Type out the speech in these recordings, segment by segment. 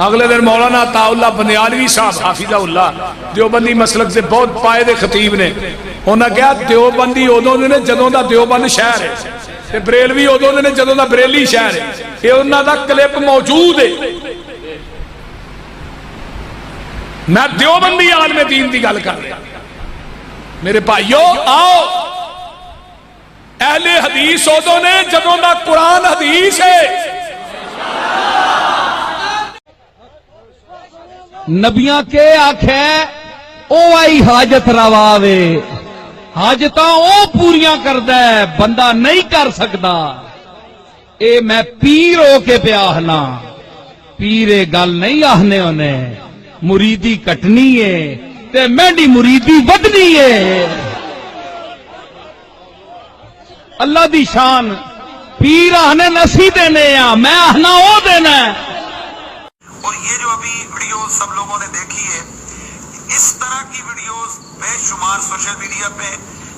اگلے دن مولانا عطا اللہ بنیالوی صاحب حافظہ اللہ دیوبندی مسلک سے بہت پائے دے خطیب نے، انہاں کہا دیوبندی ادوں نے جدوں دا دیوبند شہر ہے تے بریلوی ادوں نے جدوں دا بریلی شہر ہے. یہ انہاں دا کلپ موجود ہے. میں دیوبندی عالم دین دی گل کر رہا. میرے بھائیو آؤ، اہل حدیث ادوں نے جدوں دا قرآن حدیث ہے. نبیاں کے آکھے او آئی حاجت رواوے، حاجتاں او پوریاں کردہ ہے، بندہ نہیں کر سکتا. اے میں پیر ہو کے پہ آہنا، پیرے گل نہیں آہنے انہیں، مریدی کٹنی ہے تے میڈی مریدی ودنی ہے. اللہ دی شان پیر آہنے نسی دینے ہیں، میں آہنا او دینا ہے. اور یہ جو ابھی ویڈیوز سب لوگوں نے دیکھی ہے، اس طرح کی ویڈیوز بے شمار سوشل میڈیا پہ،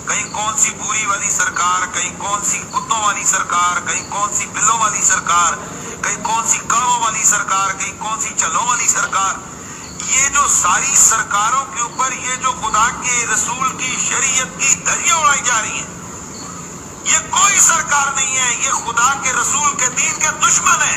کہیں کون سی بوری والی سرکار، کہیں کون سی کتوں والی سرکار، کہیں کون سی بلوں والی سرکار، کہیں کون سی کاؤں والی سرکار، کہیں کون سی چلوں والی سرکار. یہ جو ساری سرکاروں کے اوپر یہ جو خدا کے رسول کی شریعت کی دھجیاں اڑائی جا رہی ہیں، یہ کوئی سرکار نہیں ہے، یہ خدا کے رسول کے دین کے دشمن ہے.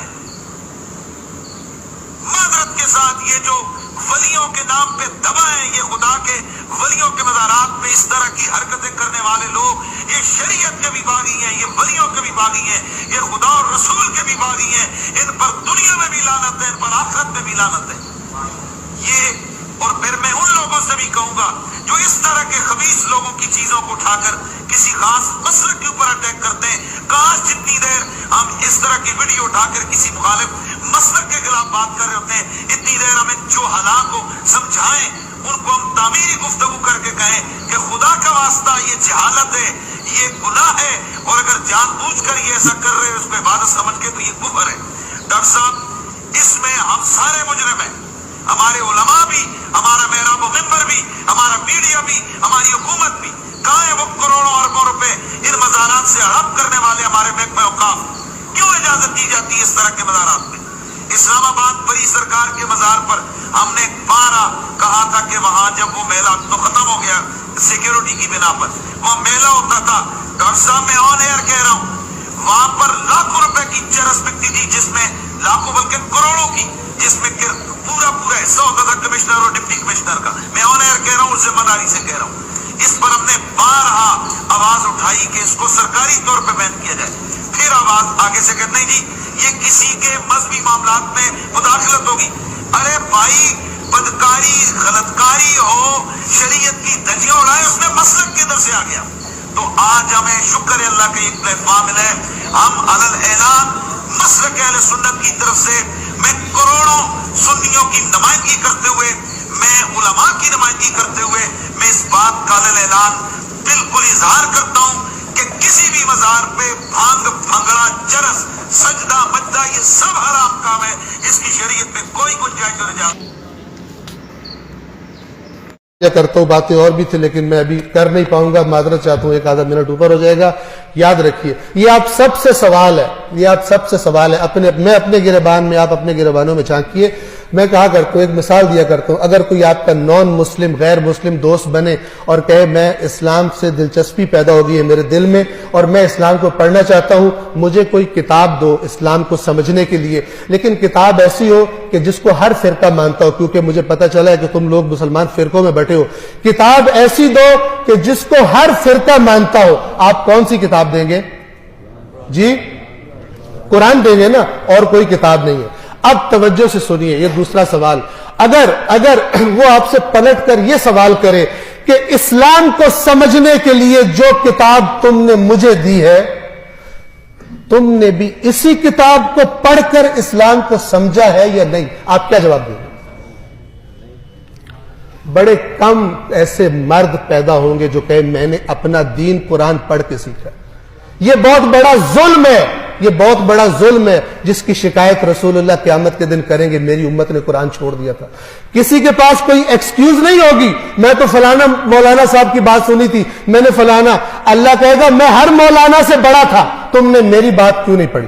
معذرت کے ساتھ یہ جو ولیوں کے نام پہ دبا ہیں، یہ خدا کے ولیوں کے مزارات پہ اس طرح کی حرکتیں کرنے والے لوگ، یہ شریعت کے بھی باغی ہیں، یہ ولیوں کے بھی باغی ہیں، یہ خدا اور رسول کے بھی باغی ہیں. ان پر دنیا میں بھی لعنت ہے، ان پر آخرت میں بھی لعنت ہے. یہ اور پھر میں ان لوگوں سے بھی کہوں گا جو اس طرح کے خبیث لوگوں کی چیزوں کو اٹھا کر کسی خاص مسلک کے اوپر اٹیک کرتے ہیں، کاش جتنی دیر ہم اس طرح کی ویڈیو اٹھا کر کسی مخالف مسلک کے خلاف بات کر رہے ہوتے ہیں، اتنی دیر ہم ان جو حالات کو سمجھائیں، ان کو ہم تعمیری گفتگو کر کے کہیں کہ خدا کا واسطہ یہ جہالت ہے، یہ گناہ ہے، اور اگر جان بوجھ کر یہ ایسا کر رہے ہیں اس کو عبادت سمجھ کے تو یہ کفر ہے. ڈاکٹر صاحب اس میں ہم سارے مجرم ہیں، ہمارے علماء بھی، ہمارا محراب و منبر بھی، ہمارا میڈیا بھی، ہماری حکومت بھی. کہاں ہے وہ کروڑوں اربوں روپے ان مزارات سے ہڑپ کرنے والے ہمارے محکمہ اوقاف؟ کیوں اجازت دی جاتی ہے اس طرح کے مزارات میں؟ اسلام آباد پری سرکار کے مزار پر ہم نے بارہ کہا تھا کہ وہاں جب وہ میلہ تو ختم ہو گیا سیکیورٹی کی بنا پر، وہ میلہ ہوتا تھا. ڈاکٹر صاحب میں آن ایئر کہہ رہا ہوں، وہاں پر لاکھوں روپے کی چرس بکتی تھی، جس میں لاکھوں بلکہ کروڑوں کی، جس میں پورا حصہ ہوتا تھا کمشنر اور ڈپٹی کمشنر کا. میں آن ایئر کہہ رہا ہوں، ذمہ داری سے کہہ رہا ہوں. اس پر ہم نے بارہا آواز اٹھائی کہ اس کو سرکاری طور پہ بین کیا جائے. پھر آواز آگے سے کہ نہیں جی یہ کسی کے مذہبی معاملات میں مداخلت ہوگی. ارے بھائی، بدکاری غلطکاری ہو، شریعت کی دھجیاں اڑائے، اس میں مسلک کدھر سے آ گیا؟ تو آج ہمیں شکر ہے اللہ کا ایک پلیٹ فارم ملا ہے. ہم علل اعلان مسلک اہل سنت کی طرف سے، میں کروڑوں سنیوں کی نمائندگی کرتے ہوئے، میں علماء کی نمائندگی کرتے ہوئے، میں اس بات کا علل اعلان بالکل اظہار کرتا ہوں کہ کسی بھی مزار پہ بھانگ بھنگڑا چرس سجدہ مجدہ یہ سب حرام کام ہے. اس کی شریعت میں کوئی گنجائش اور اجازت کرتا ہوں. باتیں اور بھی تھے لیکن میں ابھی کر نہیں پاؤں گا، معذرت چاہتا ہوں، ایک آدھا منٹ اوپر ہو جائے گا. یاد رکھیے یہ آپ سب سے سوال ہے، یہ آپ سب سے سوال ہے. میں اپنے گریبان میں، آپ اپنے گریبانوں میں جھانکیے. میں کہا کرتا ہوں، ایک مثال دیا کرتا ہوں، اگر کوئی آپ کا نان مسلم غیر مسلم دوست بنے اور کہے میں اسلام سے دلچسپی پیدا ہو گئی ہے میرے دل میں اور میں اسلام کو پڑھنا چاہتا ہوں، مجھے کوئی کتاب دو اسلام کو سمجھنے کے لیے، لیکن کتاب ایسی ہو کہ جس کو ہر فرقہ مانتا ہو، کیونکہ مجھے پتہ چلا ہے کہ تم لوگ مسلمان فرقوں میں بٹے ہو. کتاب ایسی دو کہ جس کو ہر فرقہ مانتا ہو. آپ کون سی کتاب دیں گے؟ جی قرآن دیں گے نا، اور کوئی کتاب نہیں ہے. اب توجہ سے سنیے یہ دوسرا سوال. اگر وہ آپ سے پلٹ کر یہ سوال کرے کہ اسلام کو سمجھنے کے لیے جو کتاب تم نے مجھے دی ہے، تم نے بھی اسی کتاب کو پڑھ کر اسلام کو سمجھا ہے یا نہیں؟ آپ کیا جواب دیں گے؟ بڑے کم ایسے مرد پیدا ہوں گے جو کہے میں نے اپنا دین قرآن پڑھ کے سیکھا. یہ بہت بڑا ظلم ہے، یہ بہت بڑا ظلم ہے جس کی شکایت رسول اللہ قیامت کے دن کریں گے میری امت نے قرآن چھوڑ دیا تھا. کسی کے پاس کوئی ایکسکیوز نہیں ہوگی میں تو فلانا مولانا صاحب کی بات سنی تھی، میں نے فلانا. اللہ کہے گا میں ہر مولانا سے بڑا تھا، تم نے میری بات کیوں نہیں پڑھی؟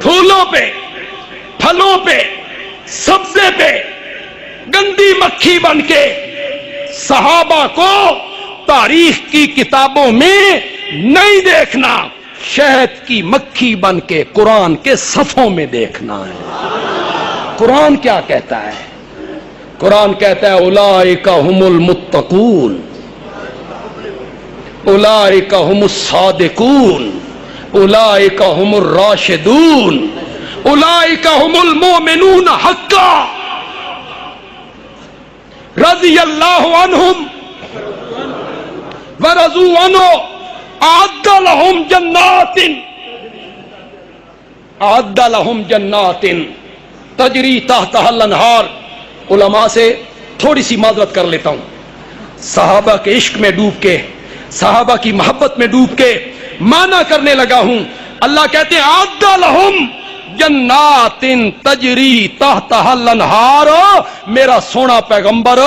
پھولوں پہ، پھلوں پہ، سبزے پہ گندی مکھی بن کے صحابہ کو تاریخ کی کتابوں میں نہیں دیکھنا، شہد کی مکھی بن کے قرآن کے صفوں میں دیکھنا ہے۔ قرآن کیا کہتا ہے؟ قرآن کہتا ہے اولئک هم المتقون، اولئک هم الصادقون، اولئک هم الراشدون، اولئک هم المؤمنون حقا رضی اللہ عنہم ورضوا عنہ اعد لهم جنات، اعد لهم جنات تجری تحتها الانہار۔ علماء سے تھوڑی سی معذرت کر لیتا ہوں، صحابہ کے عشق میں ڈوب کے، صحابہ کی محبت میں ڈوب کے معنی کرنے لگا ہوں۔ اللہ کہتے ہیں اعد لهم جنات تجری تحتها الانہار، میرا سونا پیغمبر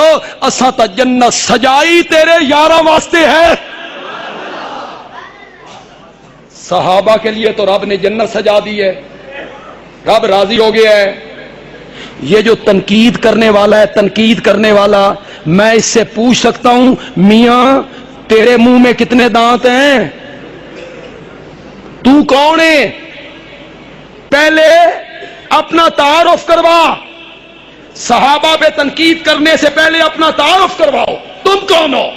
اساں تا جنت سجائی تیرے یاراں واسطے ہے۔ صحابہ کے لیے تو رب نے جنت سجا دی ہے، رب راضی ہو گیا ہے۔ یہ جو تنقید کرنے والا ہے، تنقید کرنے والا، میں اس سے پوچھ سکتا ہوں میاں تیرے منہ میں کتنے دانت ہیں؟ تو کون ہے؟ پہلے اپنا تعارف کروا، صحابہ پہ تنقید کرنے سے پہلے اپنا تعارف کرواؤ، تم کون ہو؟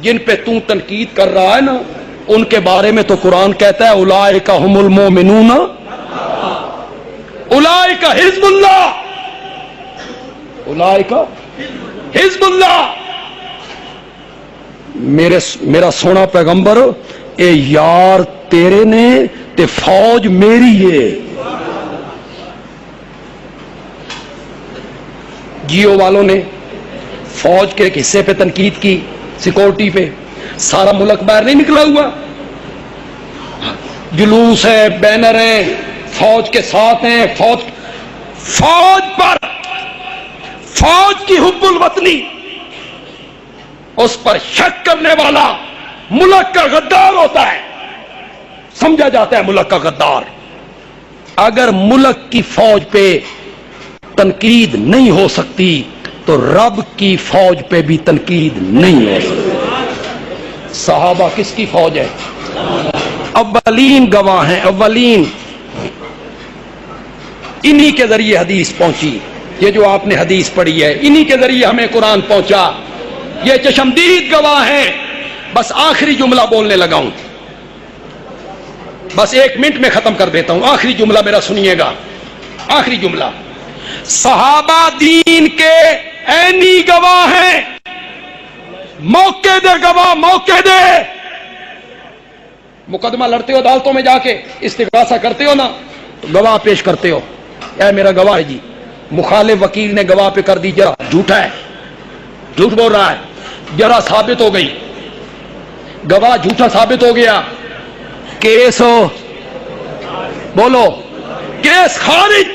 جن پہ تو تنقید کر رہا ہے نا، ان کے بارے میں تو قرآن کہتا ہے اولئک هم المؤمنون، اولئک حزب اللہ، اولئک حزب اللہ۔ میرا سونا پیغمبر اے یار تیرے نے تے فوج میری ہے۔ جیو والوں نے فوج کے ایک حصے پہ تنقید کی، سیکورٹی پہ، سارا ملک باہر نہیں نکلا ہوا، جلوس ہے، بینر ہیں، فوج کے ساتھ ہیں، فوج پر، فوج کی حب الوطنی، اس پر شک کرنے والا ملک کا غدار ہوتا ہے، سمجھا جاتا ہے ملک کا غدار۔ اگر ملک کی فوج پہ تنقید نہیں ہو سکتی تو رب کی فوج پہ بھی تنقید نہیں ہو سکتی۔ صحابہ کس کی فوج ہے؟ اولین گواہ ہیں، اولین۔ انہی کے ذریعے حدیث پہنچی، یہ جو آپ نے حدیث پڑھی ہے انہی کے ذریعے ہمیں قرآن پہنچا، یہ چشمدید گواہ ہیں۔ بس آخری جملہ بولنے لگا ہوں، بس 1 منٹ میں ختم کر دیتا ہوں، آخری جملہ میرا سنیے گا، آخری جملہ۔ صحابہ دین کے عینی گواہ ہیں، موقع دے گواہ، موقع دے۔ مقدمہ لڑتے ہو عدالتوں میں جا کے، استغاثہ کرتے ہو نا تو گواہ پیش کرتے ہو، اے میرا گواہ ہے جی، مخالف وکیل نے گواہ پہ کر دی جرا جھوٹا ہے، جھوٹ بول رہا ہے، جرا ثابت ہو گئی، گواہ جھوٹا ثابت ہو گیا، کیس ہو، بولو کیس خارج،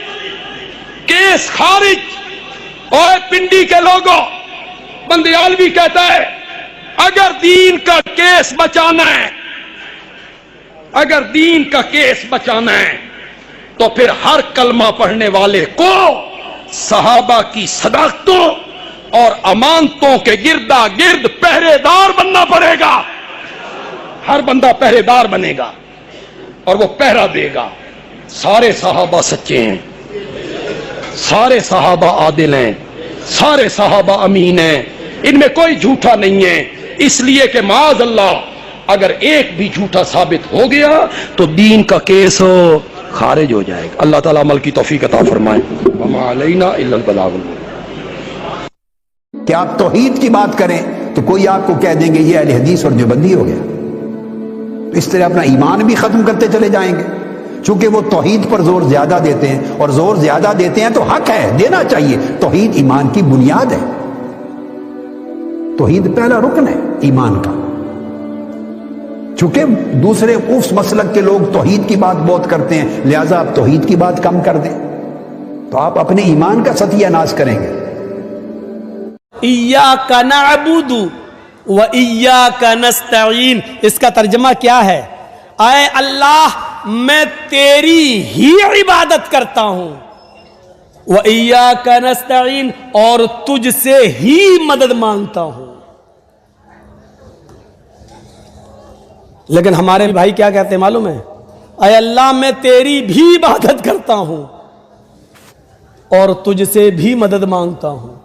کیس خارج۔ اوے پنڈی کے لوگوں، بندیالوی کہتا ہے اگر دین کا کیس بچانا ہے، اگر دین کا کیس بچانا ہے تو پھر ہر کلمہ پڑھنے والے کو صحابہ کی صداقتوں اور امانتوں کے گردا گرد پہرے دار بننا پڑے گا۔ ہر بندہ پہرے دار بنے گا اور وہ پہرا دے گا۔ سارے صحابہ سچے ہیں، سارے صحابہ عادل ہیں، سارے صحابہ امین ہیں، ان میں کوئی جھوٹا نہیں ہے، اس لیے کہ معاذ اللہ اگر ایک بھی جھوٹا ثابت ہو گیا تو دین کا کیس خارج ہو جائے گا۔ اللہ تعالیٰ عمل کی توفیق عطا فرمائے۔ وما علینا الا البلاغ۔ کہ آپ توحید کی بات کریں تو کوئی آپ کو کہہ دیں گے یہ اہل حدیث اور دیوبندی ہو گیا، اس طرح اپنا ایمان بھی ختم کرتے چلے جائیں گے، چونکہ وہ توحید پر زور زیادہ دیتے ہیں، اور زور زیادہ دیتے ہیں تو حق ہے، دینا چاہیے۔ توحید ایمان کی بنیاد ہے، توحید پہلا رکن ہے ایمان کا۔ چونکہ دوسرے اس مسلک کے لوگ توحید کی بات بہت کرتے ہیں، لہذا آپ توحید کی بات کم کر دیں تو آپ اپنے ایمان کا ستیہ ناش کریں گے۔ ایاک نعبد و ایاک نستعین، اس کا ترجمہ کیا ہے؟ اے اللہ میں تیری ہی عبادت کرتا ہوں، وَإِيَّاكَ نَسْتَعِينُ، اور تجھ سے ہی مدد مانگتا ہوں۔ لیکن ہمارے بھائی کیا کہتے ہیں معلوم ہے؟ اے اللہ میں تیری بھی عبادت کرتا ہوں اور تجھ سے بھی مدد مانگتا ہوں،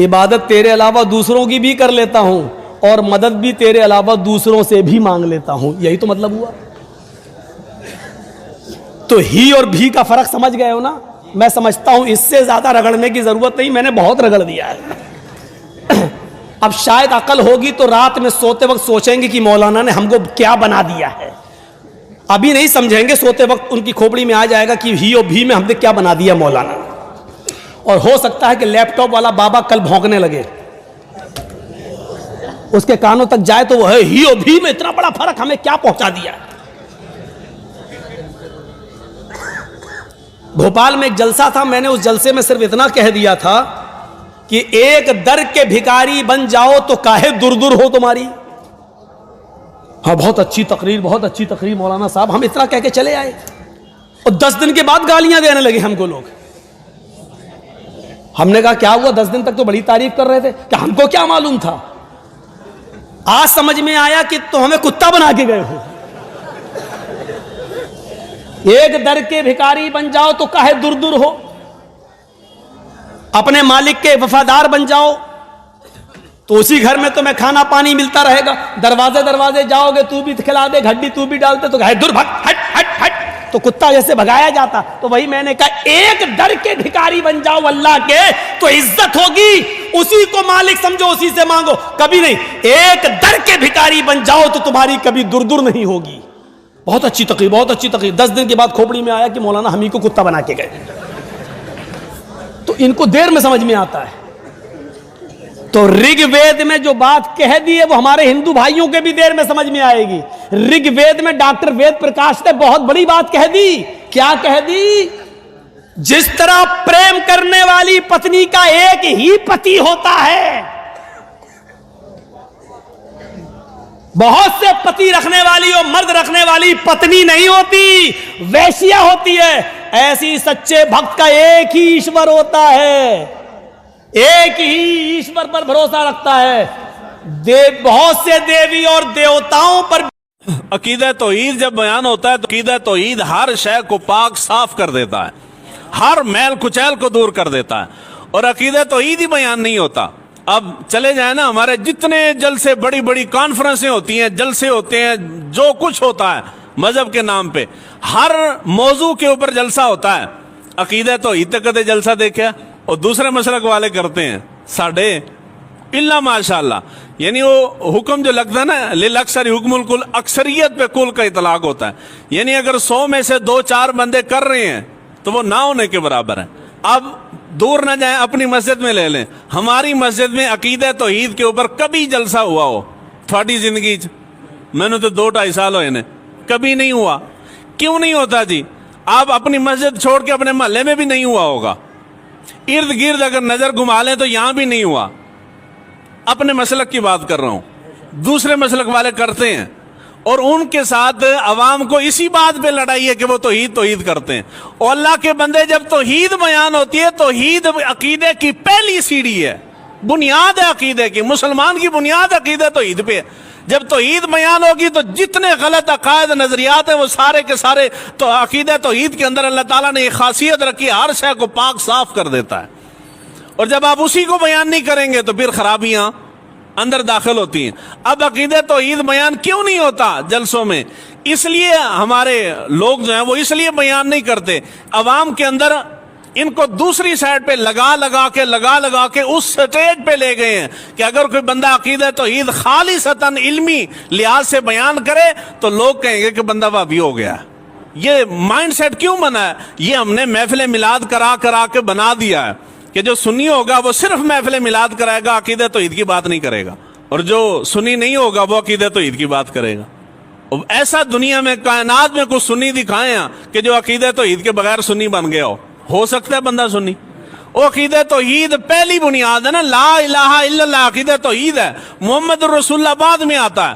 عبادت تیرے علاوہ دوسروں کی بھی کر لیتا ہوں اور مدد بھی تیرے علاوہ دوسروں سے بھی مانگ لیتا ہوں۔ یہی تو مطلب ہوا۔ تو ہی اور بھی کا فرق سمجھ گئے ہو نا؟ میں سمجھتا ہوں اس سے زیادہ رگڑنے کی ضرورت نہیں، میں نے بہت رگڑ دیا ہے۔ اب شاید عقل ہوگی تو رات میں سوتے وقت سوچیں گے کہ مولانا نے ہم کو کیا بنا دیا ہے، ابھی نہیں سمجھیں گے، سوتے وقت ان کی کھوپڑی میں آ جائے گا کہ ہی اور بھی میں ہم نے کیا بنا دیا مولانا۔ اور ہو سکتا ہے کہ لیپ ٹاپ والا بابا کل بھونکنے لگے، اس کے کانوں تک جائے تو وہ ہے ہی اور بھی میں اتنا بڑا فرق ہمیں کیا پہنچا دیا۔ بھوپال میں ایک جلسہ تھا، میں نے اس جلسے میں صرف اتنا کہہ دیا تھا کہ ایک در کے بھکاری بن جاؤ تو کاہے دور دور ہو تمہاری۔ ہاں بہت اچھی تقریر، بہت اچھی تقریر مولانا صاحب، ہم اتنا کہہ کے چلے آئے اور 10 دن کے بعد گالیاں دینے لگے ہم کو لوگ۔ ہم نے کہا کیا ہوا؟ 10 دن تک تو بڑی تعریف کر رہے تھے کہ ہم کو کیا معلوم تھا، آج سمجھ میں آیا کہ تو ہمیں کتا بنا کے گئے ہو۔ ایک در کے بھکاری بن جاؤ تو کاہے دور دور ہو، اپنے مالک کے وفادار بن جاؤ تو اسی گھر میں تمہیں کھانا پانی ملتا رہے گا، دروازے دروازے جاؤ گے تو بھی کھلا دے، گھڈی تو بھی ڈالتے تو کہے دور بھگ، ہٹ ہٹ ہٹ، تو کتا جیسے بھگایا جاتا۔ تو وہی میں نے کہا ایک در کے بھکاری بن جاؤ اللہ کے تو عزت ہوگی، اسی کو مالک سمجھو، اسی سے مانگو، کبھی نہیں ایک در کے بھکاری بن جاؤ تو تمہاری کبھی دور دور نہیں ہوگی۔ بہت اچھی تقریر، بہت اچھی تقریر۔ 10 دن کے بعد کھوپڑی میں آیا کہ مولانا ہم ہی کو کتا بنا کے گئے، تو ان کو دیر میں سمجھ میں آتا ہے۔ تو رگ وید میں جو بات کہہ دی ہے وہ ہمارے ہندو بھائیوں کے بھی دیر میں سمجھ میں آئے گی۔ رگ وید میں ڈاکٹر وید پرکاش نے بہت بڑی بات کہہ دی۔ کیا کہہ دی؟ جس طرح پریم کرنے والی پتنی کا ایک ہی پتی ہوتا ہے، بہت سے پتی رکھنے والی اور مرد رکھنے والی پتنی نہیں ہوتی، ویشیا ہوتی ہے، ایسی سچے بھکت کا ایک ہی ایشور ہوتا ہے، ایک ہی ایشور پر بھروسہ رکھتا ہے۔ بہت سے دیوی اور دیوتاؤں پر عقیدہ توحید جب بیان ہوتا ہے تو عقیدہ توحید ہر شے کو پاک صاف کر دیتا ہے، ہر میل کچیل کو دور کر دیتا ہے، اور عقیدہ توحید ہی بیان نہیں ہوتا۔ اب چلے جائیں نا، ہمارے جتنے جلسے، بڑی بڑی کانفرنسیں ہوتی ہیں، جلسے ہوتے ہیں، جو کچھ ہوتا ہے مذہب کے نام پہ، ہر موضوع کے اوپر جلسہ ہوتا ہے، عقیدہ توحید تک کدے جلسہ دیکھا اور دوسرے مسلک والے کرتے ہیں ساڑھے اللہ ماشاءاللہ، یعنی وہ حکم جو لگتا ہے نا للاکثر حکم الکل، اکثریت پہ کل کا اطلاق ہوتا ہے، یعنی اگر 100 میں سے 2-4 بندے کر رہے ہیں تو وہ نہ ہونے کے برابر ہے۔ اب دور نہ جائیں، اپنی مسجد میں لے لیں، ہماری مسجد میں عقیدہ توحید کے اوپر کبھی جلسہ ہوا ہو تھوڑی زندگی میں نے تو 2-2.5 سال ہوئے نے، کبھی نہیں ہوا۔ کیوں نہیں ہوتا جی؟ آپ اپنی مسجد چھوڑ کے اپنے محلے میں بھی نہیں ہوا ہوگا، ارد گرد اگر نظر گھما لیں تو یہاں بھی نہیں ہوا۔ اپنے مسلک کی بات کر رہا ہوں، دوسرے مسلک والے کرتے ہیں اور ان کے ساتھ عوام کو اسی بات پہ لڑائی ہے کہ وہ توحید کرتے ہیں۔ اور اللہ کے بندے جب توحید بیان ہوتی ہے، توحید عقیدے کی پہلی سیڑھی ہے، بنیاد ہے عقیدے کی، مسلمان کی بنیاد عقیدہ توحید پہ ہے۔ جب توحید بیان ہوگی تو جتنے غلط عقائد نظریات ہیں وہ سارے کے سارے تو عقیدہ توحید کے اندر اللہ تعالیٰ نے ایک خاصیت رکھی، ہر شے کو پاک صاف کر دیتا ہے۔ اور جب آپ اسی کو بیان نہیں کریں گے تو پھر خرابیاں اندر داخل ہوتی ہیں۔ اب عقیدہ توحید بیان کیوں نہیں ہوتا جلسوں میں؟ اس لیے ہمارے لوگ جو ہیں وہ اس لیے بیان نہیں کرتے، عوام کے اندر ان کو دوسری سائڈ پہ لگا لگا کے اس سٹیج پہ لے گئے ہیں کہ اگر کوئی بندہ عقیدہ توحید خالصتاً علمی لحاظ سے بیان کرے تو لوگ کہیں گے کہ بندہ وہابی ہو گیا۔ یہ مائنڈ سیٹ کیوں بنا ہے؟ یہ ہم نے محفل میلاد کرا کے بنا دیا ہے کہ جو سنی ہوگا وہ صرف محفل میلاد کرائے گا، عقیدہ توحید کی بات نہیں کرے گا، اور جو سنی نہیں ہوگا وہ عقیدہ توحید کی بات کرے گا۔ ایسا دنیا میں کائنات میں کچھ سنی دکھائے ہیں کہ جو عقیدہ توحید کے بغیر سنی بن گیا ہو سکتا ہے بندہ سنی؟ وہ عقیدہ توحید پہلی بنیاد ہے نا، لا الہ الا اللہ عقیدہ توحید ہے، محمد الرسول اللہ بعد میں آتا ہے۔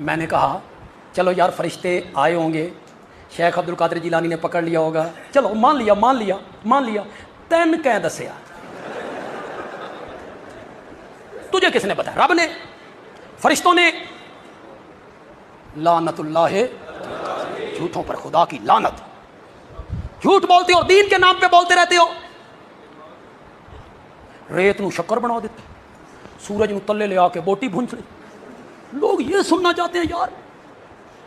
میں نے کہا چلو یار فرشتے آئے ہوں گے, شیخ عبد القادر جیلانی نے پکڑ لیا ہوگا, چلو مان لیا. 3 کہیں دسیا, تجھے کس نے بتایا؟ رب نے, فرشتوں نے. لعنت اللہ, جھوٹوں پر خدا کی لعنت. جھوٹ بولتے ہو, دین کے نام پہ بولتے رہتے ہو. ریت نو شکر بنا دیتے, سورج نو تلے لے آ کے بوٹی بھونج لے. لوگ یہ سننا چاہتے ہیں یار,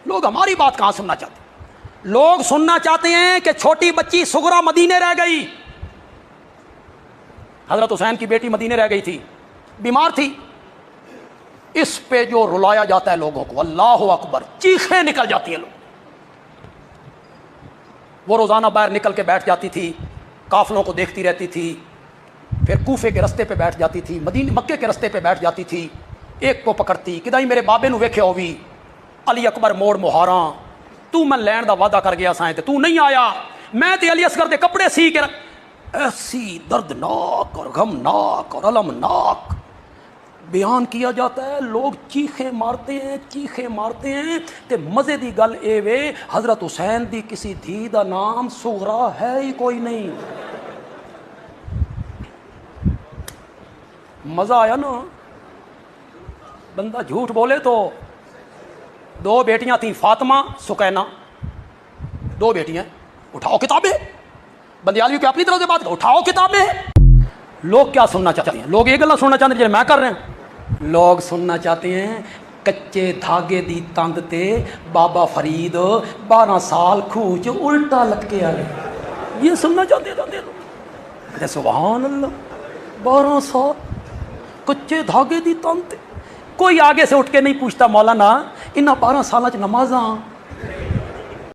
لوگ ہماری بات کہاں سننا چاہتے ہیں؟ لوگ سننا چاہتے ہیں کہ چھوٹی بچی سغرا مدینے رہ گئی. حضرت حسین کی بیٹی مدینے رہ گئی تھی, بیمار تھی. اس پہ جو رلایا جاتا ہے لوگوں کو, اللہ اکبر, چیخیں نکل جاتی ہیں لوگ. وہ روزانہ باہر نکل کے بیٹھ جاتی تھی, قافلوں کو دیکھتی رہتی تھی, پھر کوفے کے رستے پہ بیٹھ جاتی تھی, مکے کے رستے پہ بیٹھ جاتی تھی. ایک کو پکڑتی, کدائی میرے بابے نو ویکھیا ہووی, علی اکبر موڑ مہاراں, تو میں لین دا وعدہ کر گیا سائیں تے تو نہیں آیا, میں تے علی اصغر دے کپڑے سی کے ایسی دردناک اور غمناک اور المناک بیان کیا جاتا ہے. لوگ چیخیں مارتے ہیں تے مزے دی گل اے وے, حضرت حسین دی کسی دھی دا نام سغرا ہے ہی کوئی نہیں. مزہ آیا نا. بندہ جھوٹ بولے تو 2 بیٹیاں تھیں, فاطمہ سکینہ, 2 بیٹیاں. اٹھاؤ کتابیں, بندیالوی کی اپنی طرف سے بات, اٹھاؤ کتابیں. لوگ کیا سننا چاہتے ہیں؟ لوگ یہ گلا سننا چاہتے ہیں جنہیں میں کر رہے ہیں. لوگ سننا چاہتے ہیں کچے دھاگے دی تند تے بابا فرید 12 سال کھوچ الٹا لٹکے آئے. یہ سننا چاہتے ہیں. سبحان اللہ, 12 سال کچے دھاگے دی تند تے. کوئی آگے سے اٹھ کے نہیں پوچھتا مولانا انہاں 12 سالاں چ نمازاں